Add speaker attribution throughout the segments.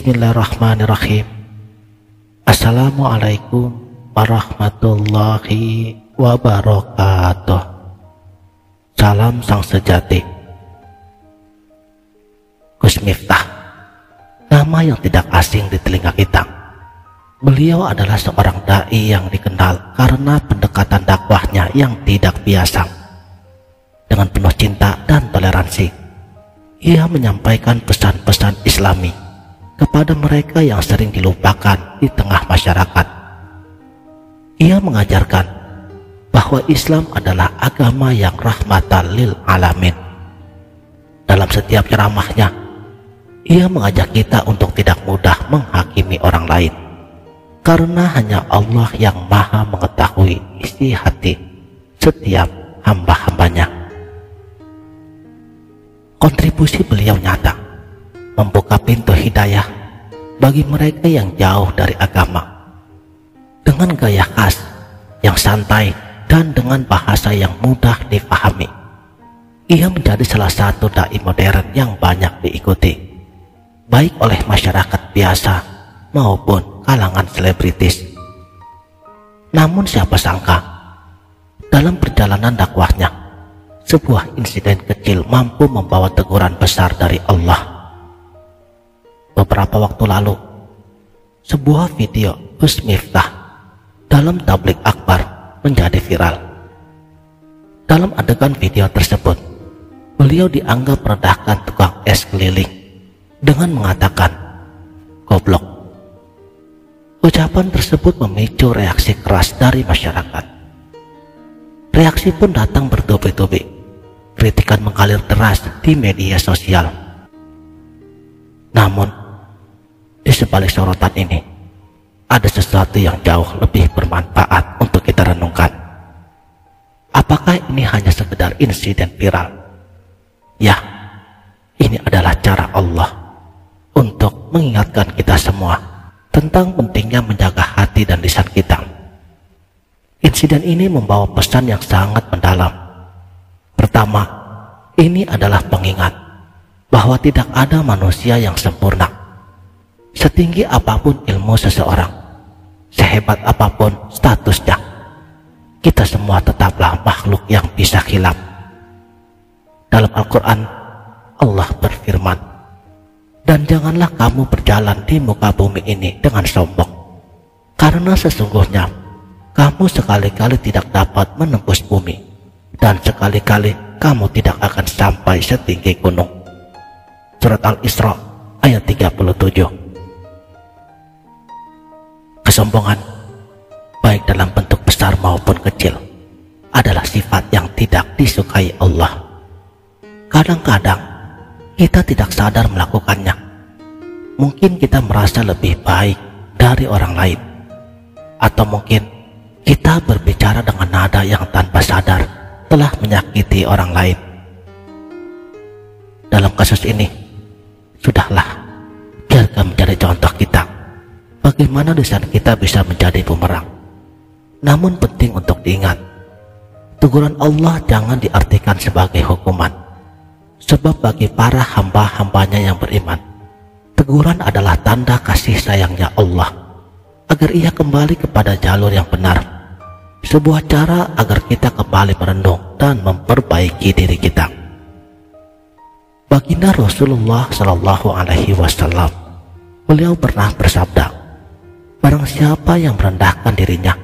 Speaker 1: Bismillahirrahmanirrahim. Assalamualaikum warahmatullahi wabarakatuh. Salam sang sejati. Gus Miftah, nama yang tidak asing di telinga kita. Beliau adalah seorang dai yang dikenal karena pendekatan dakwahnya yang tidak biasa. Dengan penuh cinta dan toleransi, ia menyampaikan pesan-pesan Islami kepada mereka yang sering dilupakan di tengah masyarakat. Ia mengajarkan bahwa Islam adalah agama yang rahmatan lil alamin. Dalam setiap ceramahnya, ia mengajak kita untuk tidak mudah menghakimi orang lain, karena hanya Allah yang maha mengetahui isi hati setiap hamba-hambanya. Kontribusi beliau nyata, membuka pintu hidayah bagi mereka yang jauh dari agama. Dengan gaya khas yang santai dan dengan bahasa yang mudah dipahami, ia menjadi salah satu dai modern yang banyak diikuti, baik oleh masyarakat biasa maupun kalangan selebritis. Namun siapa sangka, dalam perjalanan dakwahnya, sebuah insiden kecil mampu membawa teguran besar dari Allah. Beberapa waktu lalu, sebuah video Gus Miftah dalam tablik akbar menjadi viral. Dalam adegan video tersebut, beliau dianggap merendahkan tukang es keliling dengan mengatakan goblok. Ucapan tersebut memicu reaksi keras dari masyarakat. Reaksi pun datang bertubi-tubi. Kritikan mengalir deras di media sosial. Namun, di sebalik sorotan ini, ada sesuatu yang jauh lebih bermanfaat untuk kita renungkan. Apakah ini hanya sekedar insiden viral? Ya, ini adalah cara Allah untuk mengingatkan kita semua tentang pentingnya menjaga hati dan lisan kita. Insiden ini membawa pesan yang sangat mendalam. Pertama, ini adalah pengingat bahwa tidak ada manusia yang sempurna. Setinggi apapun ilmu seseorang, sehebat apapun statusnya, kita semua tetaplah makhluk yang bisa khilaf. Dalam Al-Quran, Allah berfirman, "Dan janganlah kamu berjalan di muka bumi ini dengan sombong, karena sesungguhnya kamu sekali-kali tidak dapat menembus bumi, dan sekali-kali kamu tidak akan sampai setinggi gunung." Surat Al-Isra ayat 37. Kesombongan, baik dalam bentuk besar maupun kecil, adalah sifat yang tidak disukai Allah. Kadang-kadang kita tidak sadar melakukannya. Mungkin kita merasa lebih baik dari orang lain, atau mungkin kita berbicara dengan nada yang tanpa sadar telah menyakiti orang lain. Dalam kasus ini, sudahlah, biarkan menjadi contoh kita bagaimana lisan kita bisa menjadi bumerang. Namun penting untuk diingat, teguran Allah jangan diartikan sebagai hukuman. Sebab bagi para hamba-hambanya yang beriman, teguran adalah tanda kasih sayangnya Allah agar ia kembali kepada jalur yang benar. Sebuah cara agar kita kembali merenung dan memperbaiki diri kita. Baginda Rasulullah Shallallahu Alaihi Wasallam, beliau pernah bersabda, "Barang siapa yang merendahkan dirinya,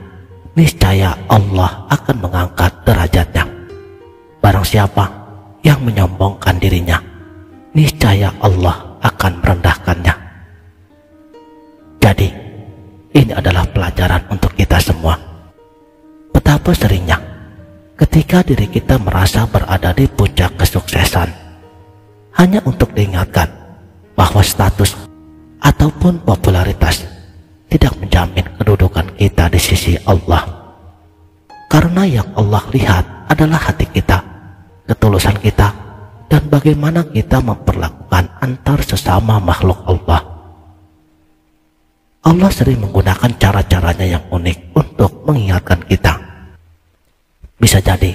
Speaker 1: niscaya Allah akan mengangkat derajatnya. Barang siapa yang menyombongkan dirinya, niscaya Allah akan merendahkannya." Jadi, ini adalah pelajaran untuk kita semua. Betapa seringnya ketika diri kita merasa berada di puncak kesuksesan, hanya untuk diingatkan bahwa status ataupun popularitas tidak menjamin kedudukan kita di sisi Allah. Karena yang Allah lihat adalah hati kita, ketulusan kita, dan bagaimana kita memperlakukan antar sesama makhluk Allah. Allah sering menggunakan cara-caranya yang unik untuk mengingatkan kita. Bisa jadi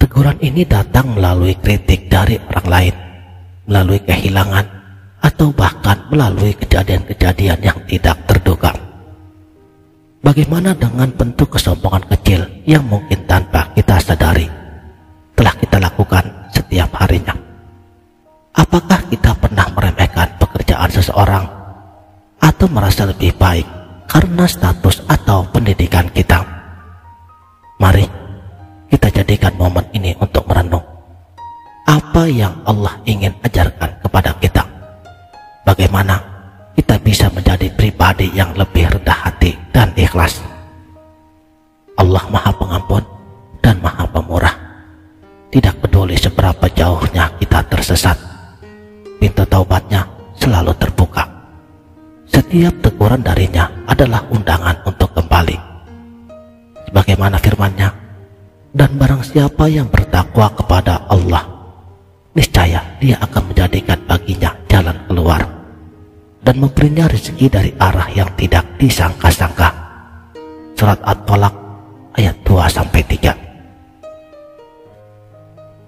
Speaker 1: teguran ini datang melalui kritik dari orang lain, melalui kehilangan, atau bahkan melalui kejadian-kejadian yang tidak terduga. Bagaimana dengan bentuk kesombongan kecil yang mungkin tanpa kita sadari telah kita lakukan setiap harinya? Apakah kita pernah meremehkan pekerjaan seseorang atau merasa lebih baik karena status atau pendidikan kita? Mari kita jadikan momen ini untuk merenung apa yang Allah ingin ajarkan kepada kita. Bagaimana kita bisa menjadi pribadi yang lebih rendah hati dan ikhlas. Allah Maha Pengampun dan Maha Pemurah. Tidak peduli seberapa jauhnya kita tersesat, pintu taubatnya selalu terbuka. Setiap teguran darinya adalah undangan untuk kembali. Sebagaimana firman-Nya, dan barang siapa yang bertakwa kepada Allah, niscaya Dia akan menjadikan baginya jalan keluar dan memberinya rezeki dari arah yang tidak disangka-sangka. Surat At-Tolak ayat 2-3.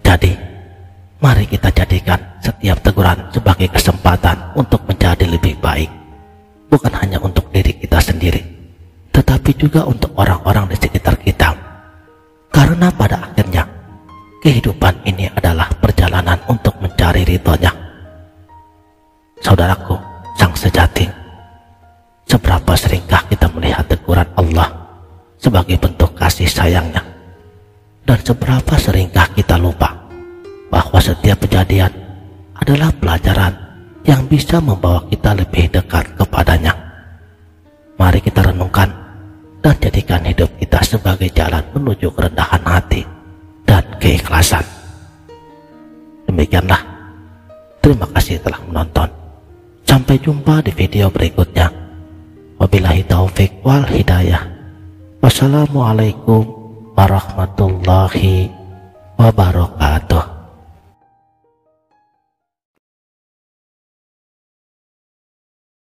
Speaker 1: Jadi, mari kita jadikan setiap teguran sebagai kesempatan untuk menjadi lebih baik, bukan hanya untuk diri kita sendiri, tetapi juga untuk orang-orang di sekitar kita. Karena pada akhirnya kehidupan ini adalah perjalanan untuk mencari ridho-Nya. Saudaraku, sang sejati, seberapa seringkah kita melihat teguran Allah sebagai bentuk kasih sayang-Nya, dan seberapa seringkah kita lupa bahwa setiap kejadian adalah pelajaran yang bisa membawa kita lebih dekat kepadanya. Mari kita renungkan dan jadikan hidup kita sebagai jalan menuju kerendahan hati dan keikhlasan. Demikianlah. Terima kasih telah menonton. Sampai jumpa di video berikutnya. Wabillahi taufik wal hidayah. Wassalamualaikum warahmatullahi wabarakatuh.